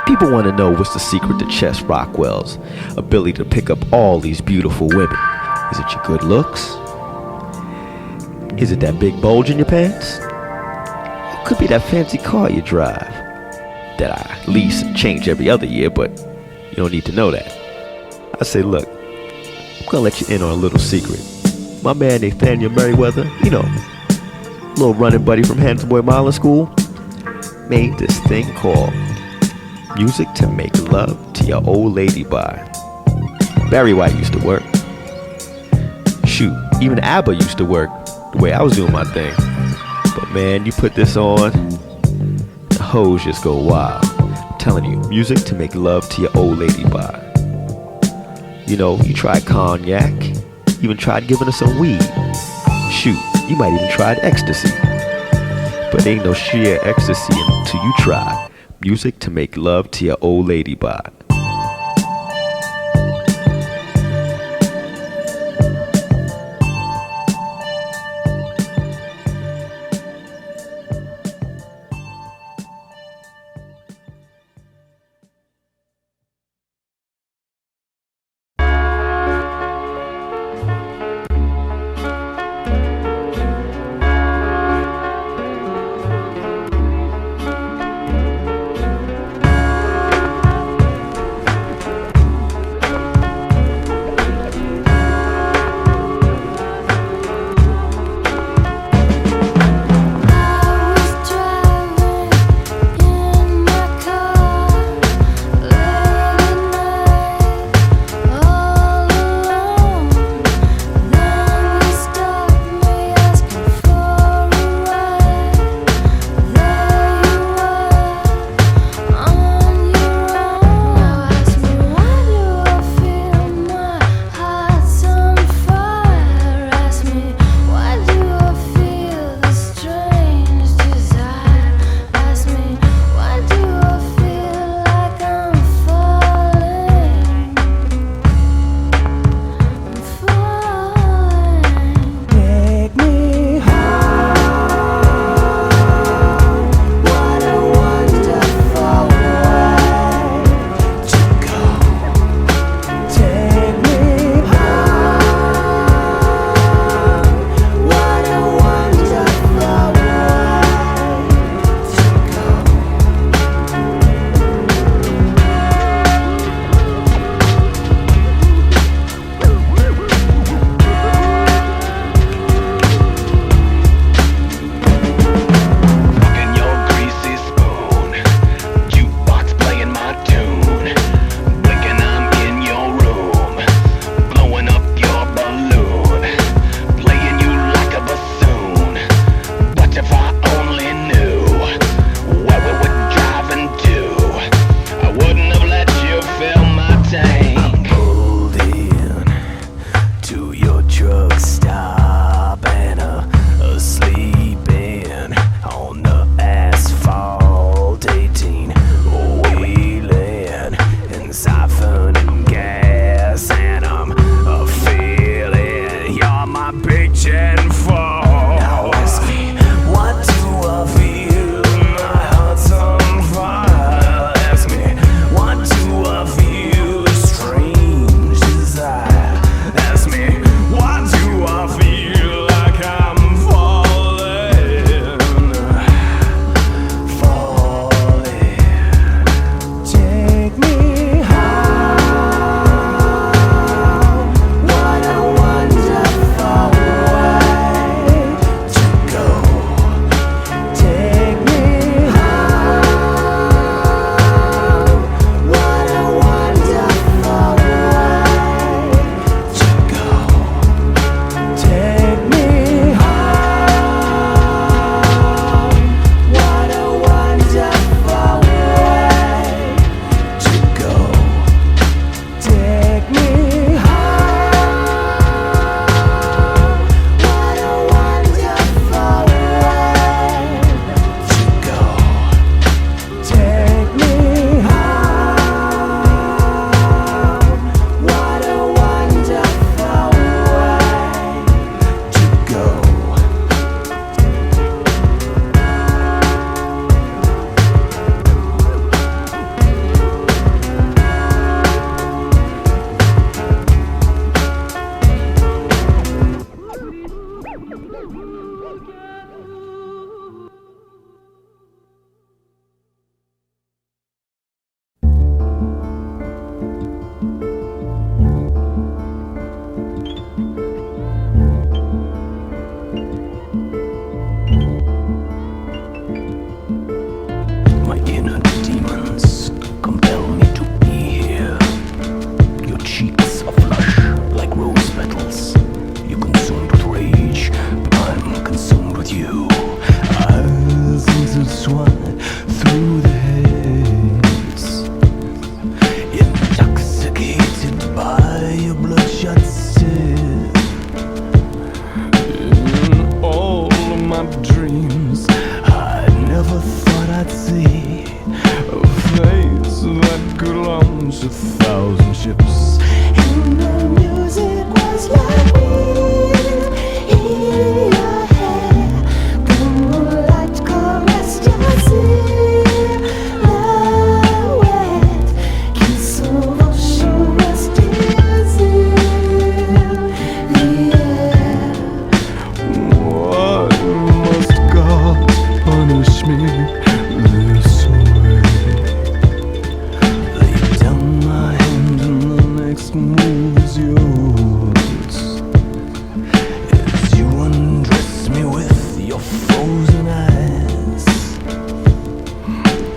People want to know what's the secret to Chess Rockwell's ability to pick up all these beautiful women. Is it your good looks? Is it that big bulge in your pants? It could be that fancy car you drive that I lease and change every other year, but you don't need to know that. I say, look, I'm gonna let you in on a little secret. My man Nathaniel Merriweather, little running buddy from Handsome Boy Modeling School, made this thing called music to make love to your old lady by. Barry White used to work. Shoot, even ABBA used to work the way I was doing my thing. But man, you put this on, the hoes just go wild. I'm telling you, music to make love to your old lady by. You tried cognac, even tried giving her some weed. Shoot, you might even tried ecstasy. But ain't no sheer ecstasy until you try music to make love to your old lady by. voice that could launch 1,000 ships. And the music was like wind in your hair. The moonlight caressed your silhouette. Kiss of ocean rested in the air. Why must God punish me this way? Lay down my hand and the next move is yours. As you undress me with your frozen eyes.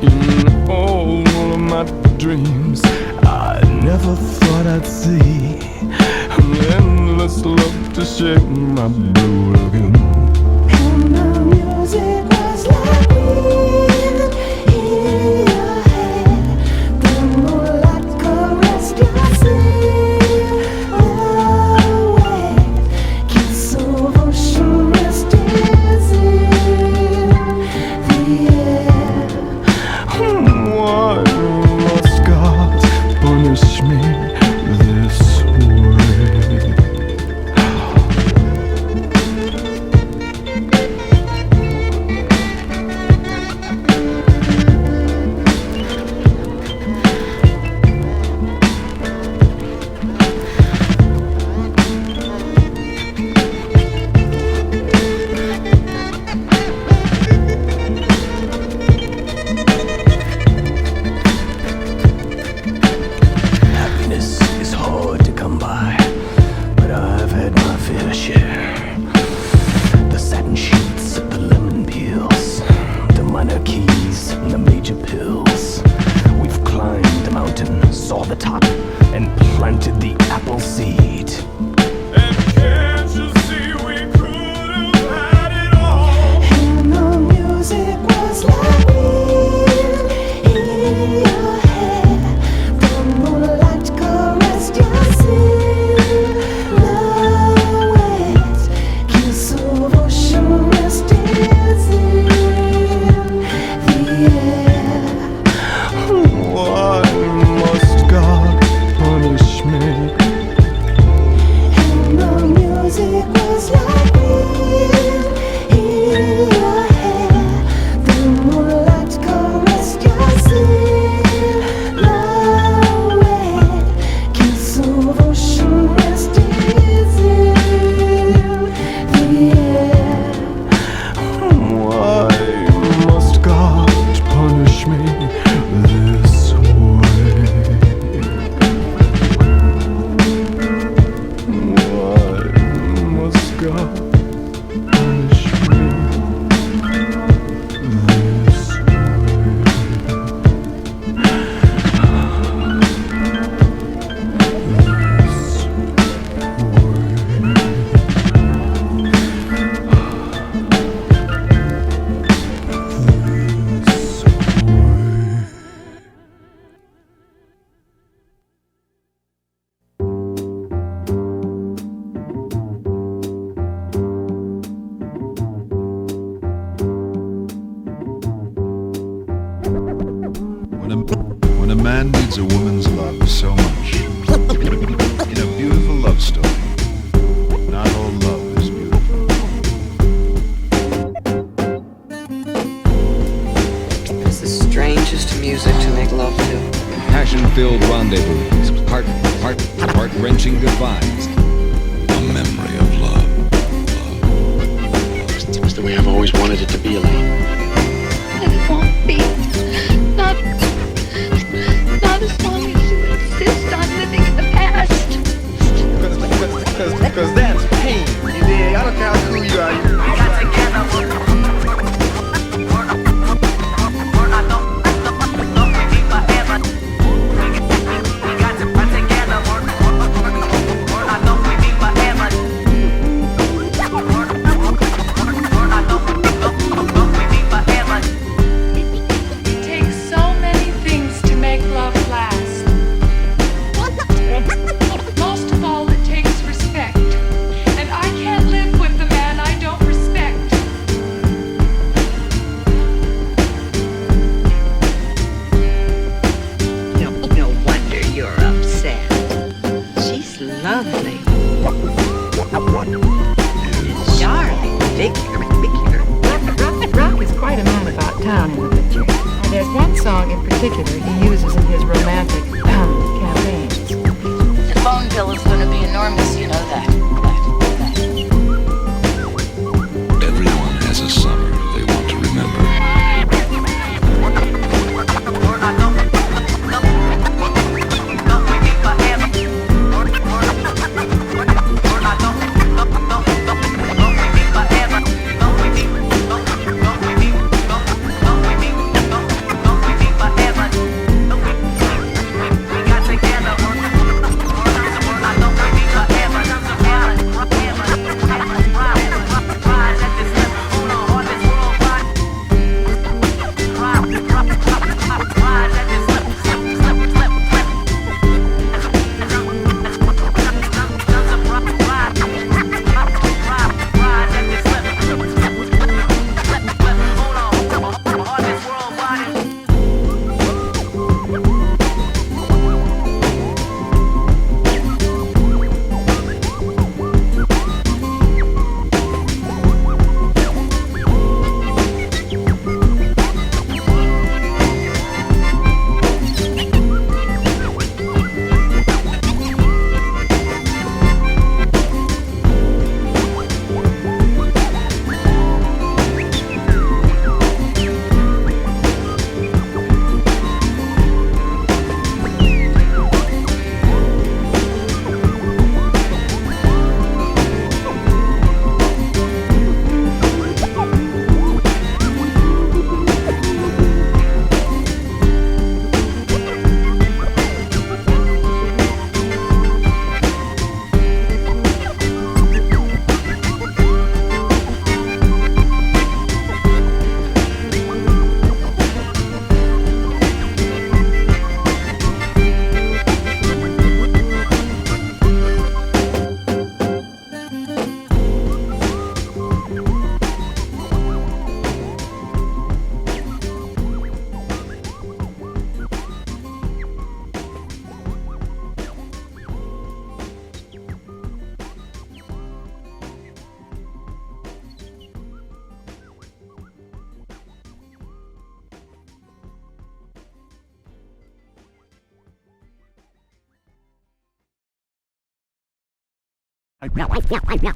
In all of my dreams, I never thought I'd see an endless love to shape my blue lagoon. And the music was like wind in your hair. The moonlight caressed your silhouette. Kiss of ocean rested in the air. Why must God punish me this way? Happiness is hard to come by, but I've had my fair share. The satin sheets, the lemon peels, the minor keys, and the major pills. We've climbed the mountain, saw the top, and planted the apple seed. And can't you see we could have had it all? And the music was like wind in your hair. The moonlight caressed your silhouette. Kiss of ocean rested in the air. Why must God punish me? And the music was like wind in your hair. The moonlight caressed your silhouette. Kiss of ocean rested in the air. Why must God punish me this way? Why must God punish me this When a man needs a woman's love so much, in a beautiful love story, not all love is beautiful. It's the strangest music to make love to. Passion-filled rendezvous, heart-wrenching goodbyes. A memory of love. It was the way I've always wanted it to be, Elaine. And it won't be. Not as long as you insist on living in the past. Cause that's pain. You dig? I don't care how cool you are. We got together. particular he uses in his romantic campaigns. The phone bill is going to be enormous, you know that. Everyone has a summer they want to remember.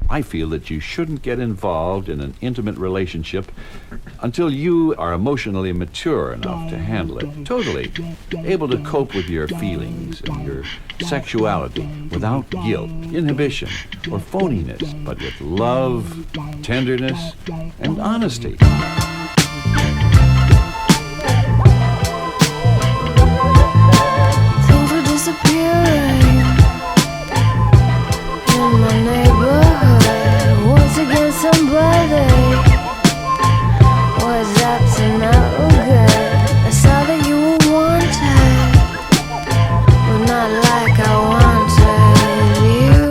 I feel that you shouldn't get involved in an intimate relationship until you are emotionally mature enough to handle it totally, able to cope with your feelings and your sexuality without guilt, inhibition, or phoniness, but with love, tenderness, and honesty. Things were disappearing in my neighborhood. Once again, somebody was up to no good. I saw that you were wanted, but not like I wanted you.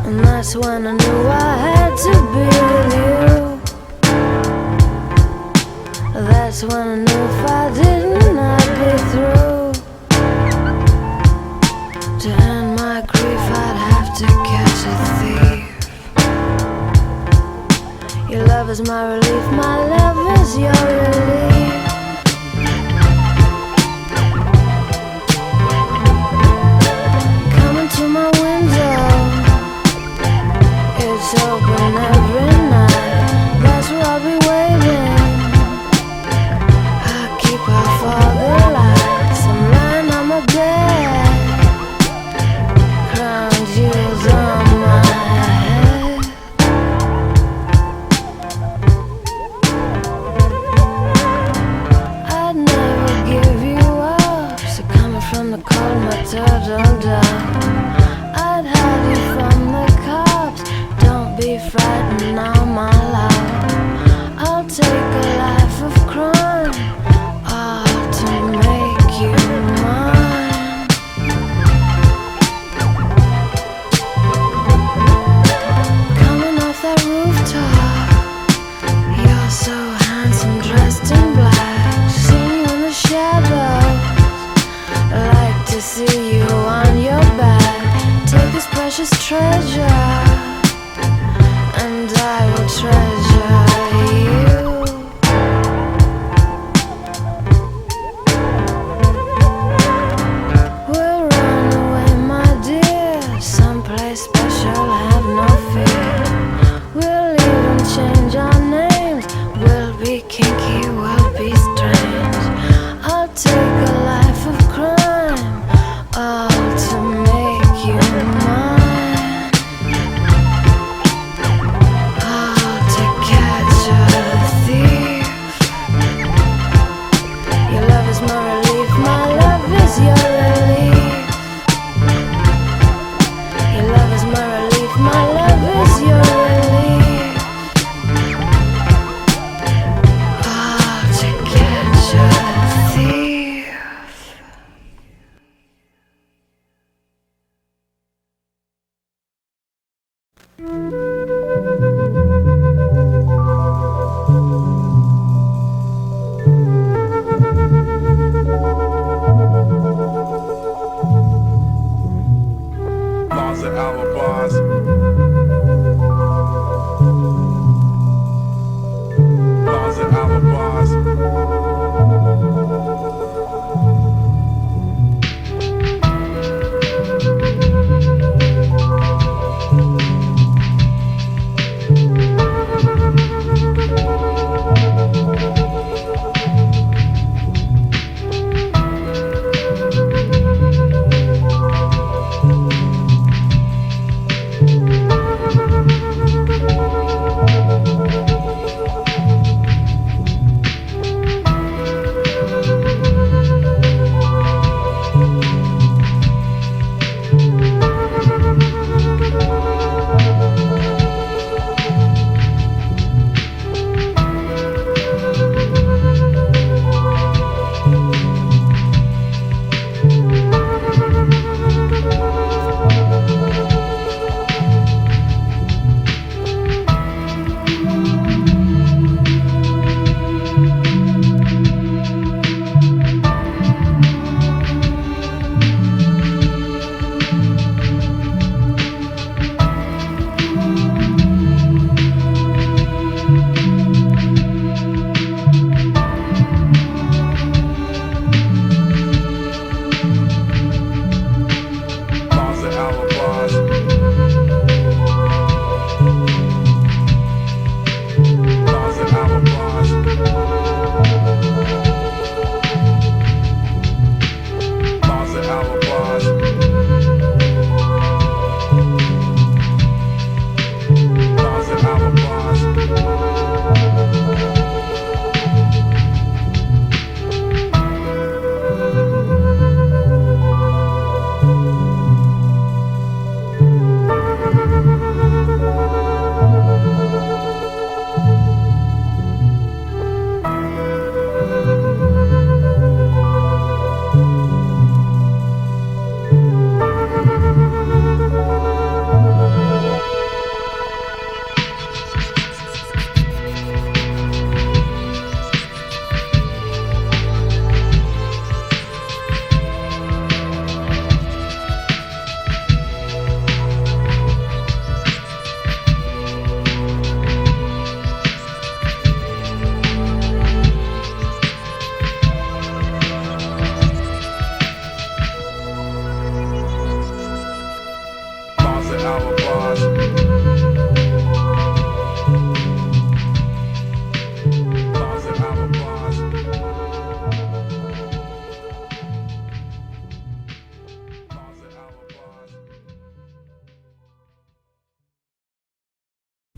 And that's when I knew I had to be with you. That's when I knew if I didn't, I'd be through. To end my grief, I'd have to catch a thief. Your love is my relief, my love is your relief. Coming to my window, it's open every night. That's where I'll be waiting. I keep off all the lights. I'm lying on my bed, crown jewels on my head.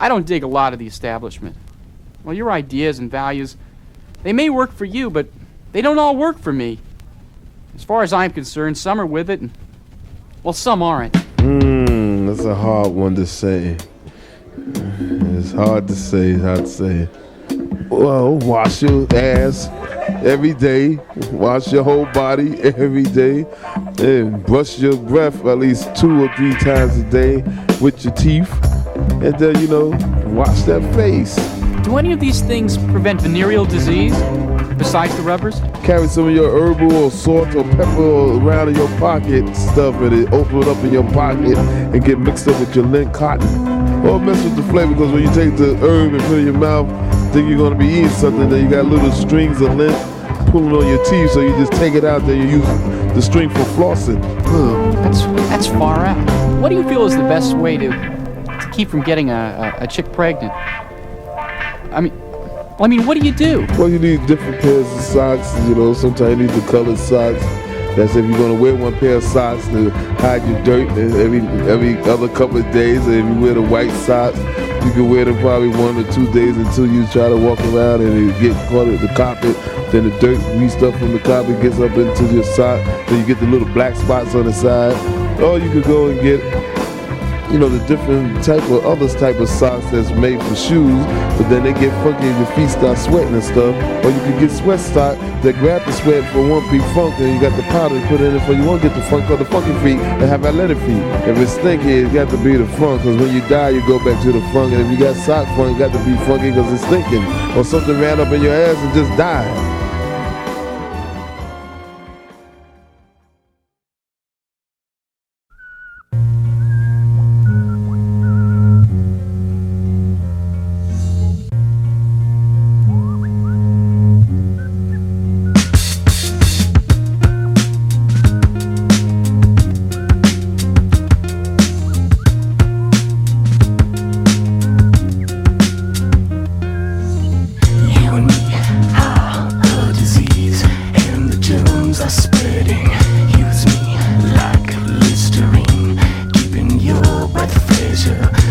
I don't dig a lot of the establishment. Well, your ideas and values, they may work for you, but they don't all work for me. As far as I'm concerned, some are with it, and, well, some aren't. That's a hard one to say. It's hard to say. Well, wash your ass every day. Wash your whole body every day. And brush your breath at least 2 or 3 times a day with your teeth. And then, wash that face. Do any of these things prevent venereal disease, besides the rubbers? Carry some of your herbal or salt or pepper around in your pocket, stuff it, open it up in your pocket, and get mixed up with your lint cotton. Or mess with the flavor, because when you take the herb and put it in your mouth, think you're going to be eating something, then you got little strings of lint pulling on your teeth, so you just take it out, then you use the string for flossing. That's far out. What do you feel is the best way to keep from getting a chick pregnant? I mean, what do you do? Well, you need different pairs of socks. Sometimes you need the colored socks. That's if you're gonna wear one pair of socks to hide your dirt every other couple of days. And if you wear the white socks, you can wear them probably 1 or 2 days until you try to walk around and it get caught in the carpet. Then the dirt, grease stuff from the carpet gets up into your sock. Then you get the little black spots on the side. Or you could go and get the different type of socks that's made for shoes, but then they get funky and your feet start sweating and stuff. Or you can get sweat sock that grab the sweat for one be funk, and you got the powder to put in it for you won't get the funk, called the funky feet, and have athletic feet. If it's stinky, it's got to be the funk, because when you die, you go back to the funk, and if you got sock funk, it got to be funky because it's stinking. Or something ran up in your ass and just died. Through the field.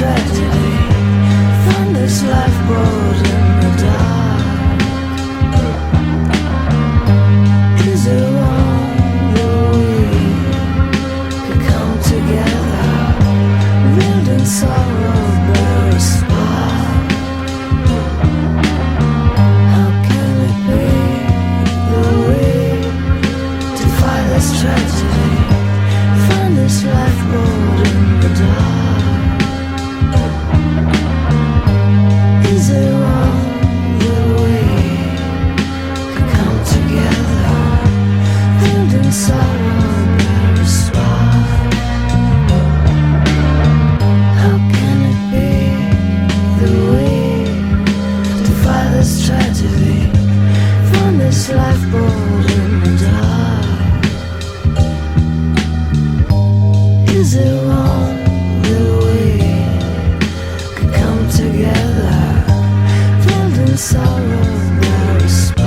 tragedy. Find this lifeboat in the dark. Is it wrong that we could come together, build in sorrow, bear a spark? How can it be that we defy this tragedy? Find this lifeboat in the dark. Is it wrong that we could come together, build in sorrow, bear a spark? How can it be that we defy this tragedy? Find this lifeboat in the dark. Is it wrong that we could come together, build in sorrow, bear a spark?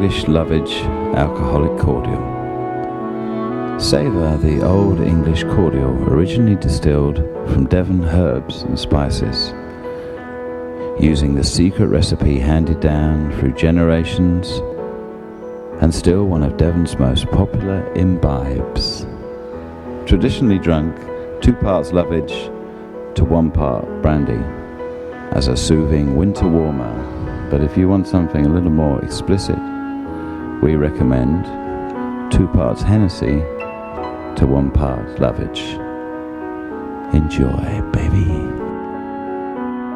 English Lovage alcoholic cordial. Savour the old English cordial originally distilled from Devon herbs and spices, using the secret recipe handed down through generations and still one of Devon's most popular imbibes. Traditionally drunk 2 parts Lovage to 1 part brandy as a soothing winter warmer, but if you want something a little more explicit, we recommend 2 parts Hennessy to 1 part Lovage. Enjoy, baby.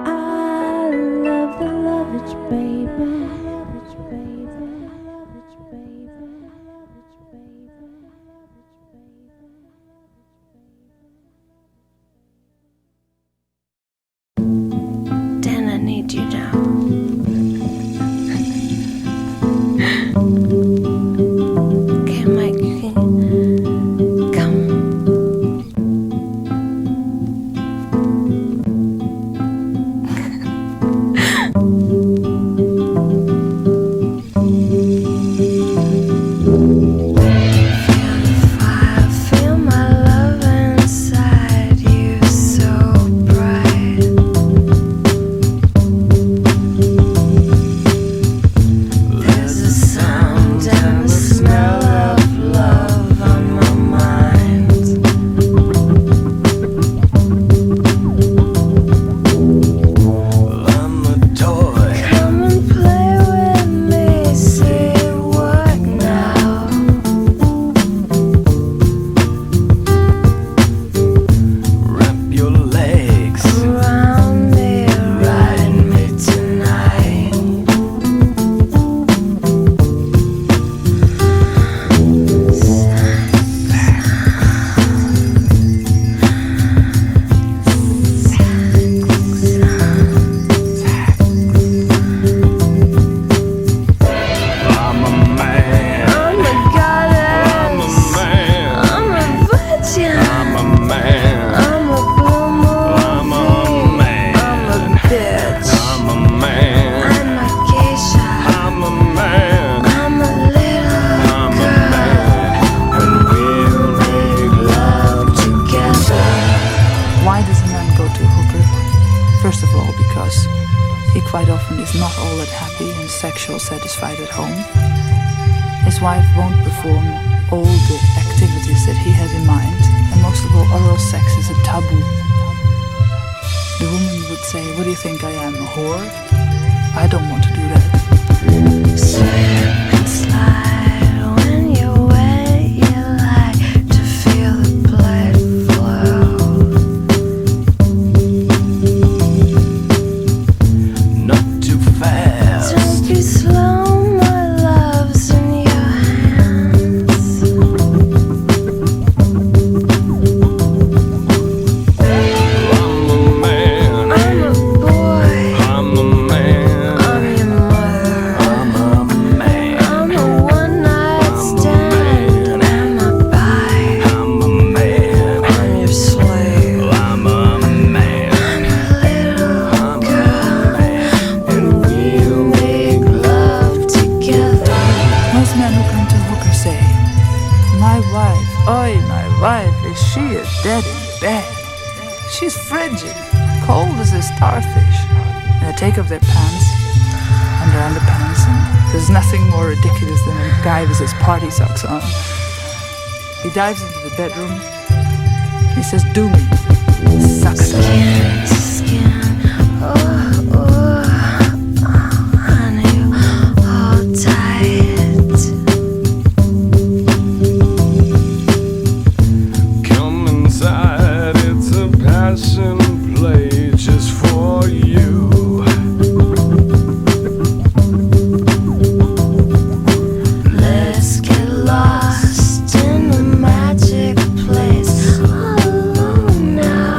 I love the Lovage, baby. Dan, I need you now. Okay, Mike, you can come. Feel my love inside you so bright. There's a sound and the smell of love on my mind. I'm a toy. Come and play with me, say what now? Wrap your legs around me, ride me tonight. I'm a man. I'm a goddess. I'm a virgin. I'm a man. I'm a blue moon. I'm a man. I'm a bitch. I'm a man. I'm a geisha. I'm a man. I'm a little girl. And we'll make love together. Why does a man go to a hooker? First of all, because he quite often is not all that happy and sexual satisfied at home. His wife won't perform all the activities that he has in mind, and most of all, oral sex is a taboo. The woman would say, "What do you think I am, a whore? I don't want to do that." Slip and slide when you're wet. You like to feel the blood flow. Not too fast. Don't be slow, my love's in your hands. I'm a man. I'm a boy. I'm a man. I'm your mother. I'm a man. I'm a one-night stand. I'm a bite. I'm a man. I'm your slave. I'm a man. Little girl, and we'll make love together. Most men who come to a hooker say, "My wife, oi, my wife, is she a dead in bed? She's frigid, cold as a starfish." And they take off their pants and their underpants, and there's nothing more ridiculous than a guy with his party socks on. He dives into the bedroom. He says, "Do me." Sucks it. Skin to skin. Oh, oh, honey, hold tight. Come inside, it's a passion play just for you. Let's get lost in the magic place alone now.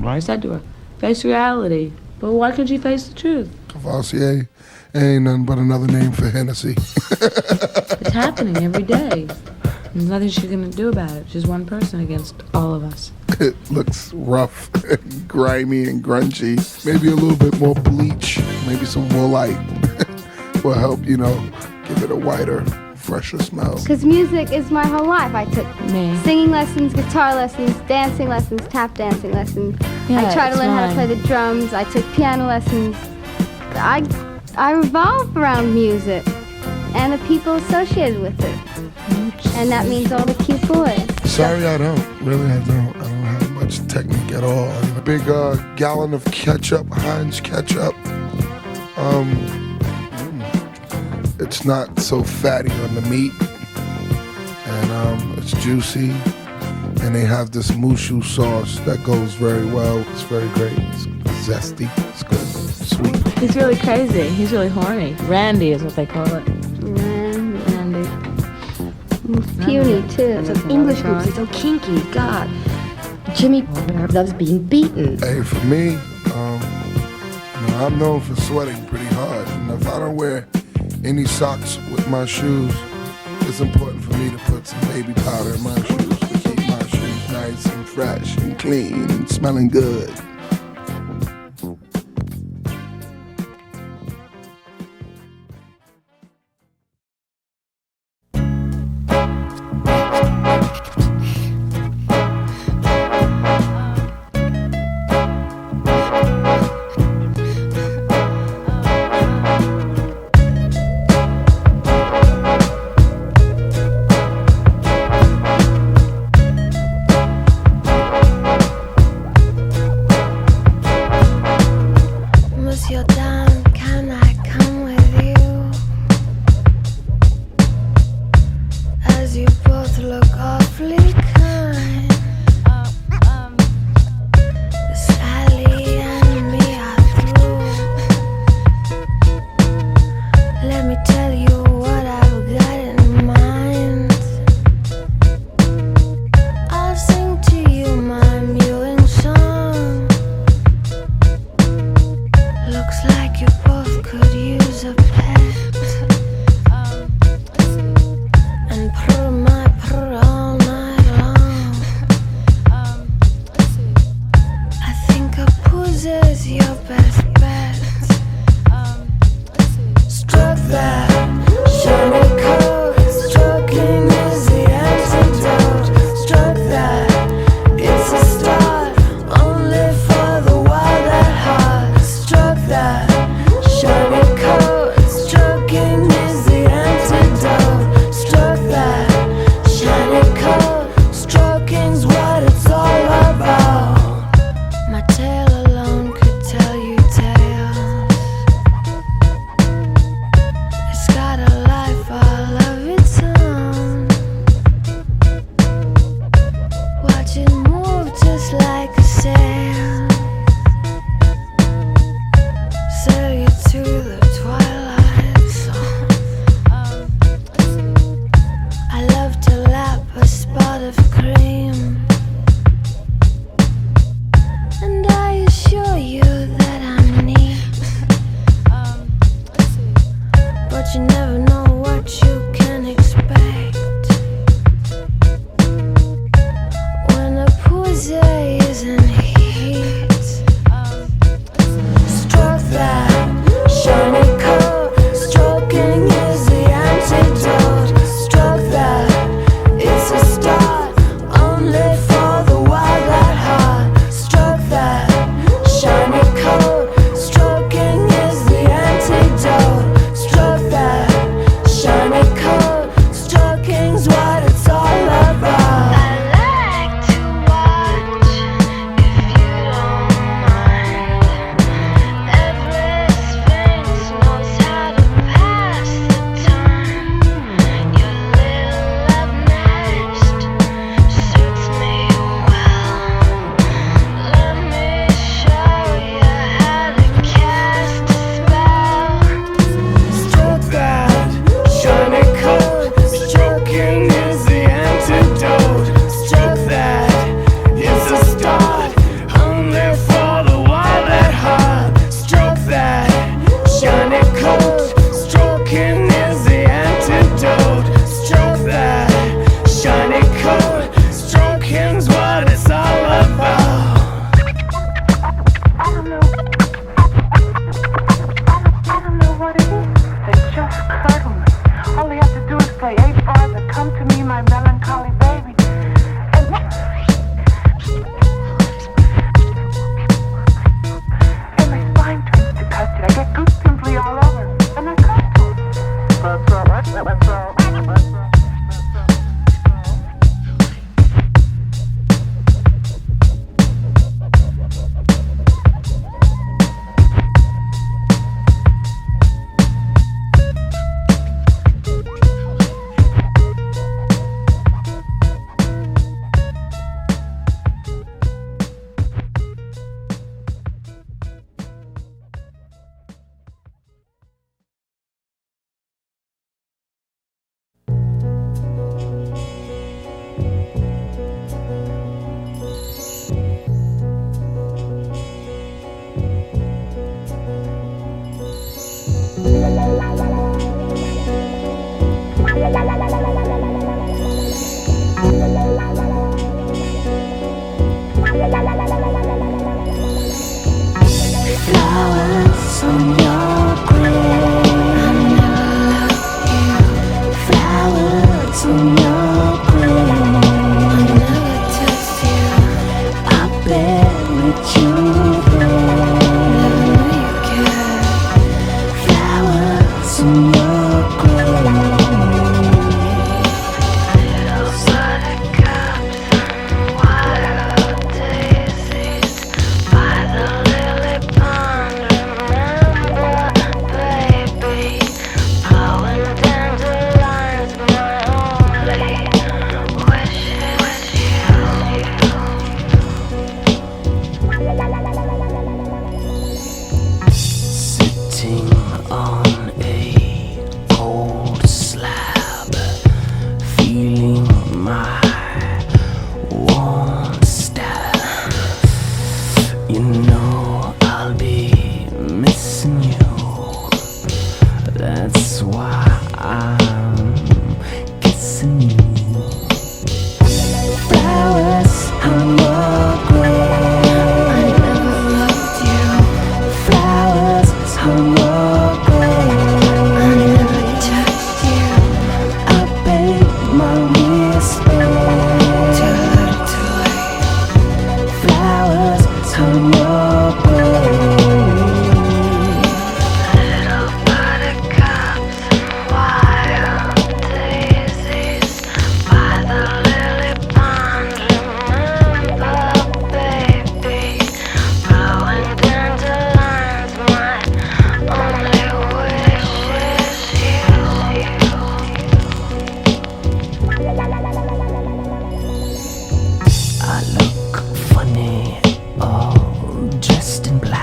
I said to her, face reality. But why can't you face the truth? Cavassier ain't nothing but another name for Hennessy. It's happening every day. There's nothing she's going to do about it. She's one person against all of us. It looks rough and grimy and grungy. Maybe a little bit more bleach. Maybe some woolite will help, give it a whiter, fresher smell. Because music is my whole life. I took singing lessons, guitar lessons, dancing lessons, tap dancing lessons, Yeah, I tried to it's learn how to fine. play the drums. I took piano lessons. I revolve around music and the people associated with it. And that means all the cute boys. Sorry, I don't. Really, I don't. I don't have much technique at all. I mean, a big gallon of ketchup, Heinz ketchup. It's not so fatty on the meat, and it's juicy. And they have this mushu sauce that goes very well. It's very great. It's zesty. It's good. Sweet. He's really crazy. He's really horny. Randy is what they call it. Randy. Puny, too. So English groups are so kinky. God. Jimmy loves being beaten. Hey, for me, I'm known for sweating pretty hard. And if I don't wear any socks with my shoes, it's important for me to put some baby powder in my shoes to keep my shoes nice and fresh and clean and smelling good. Flowers on your grave. I never loved you. Flowers on your grave. I never touched you. I buried you there. Never knew you cared. Flowers on your grave. Little buttercups and wild daisies by the lily pond. Remember, baby, blowing dandelions. My only wish is you. Sitting on a cold slab, feeling my warm stab. You know I'll be missing you. That's why I'm kissing you. Flowers on your grave. I never loved you. Flowers on your grave. I never touched you. I bake my respect. Too little, too late. Flowers on your grave. Little buttercups and wild daisies by the lily pond. Remember, baby, blowing dandelions. My only wish is you. I look funny, all dressed in black.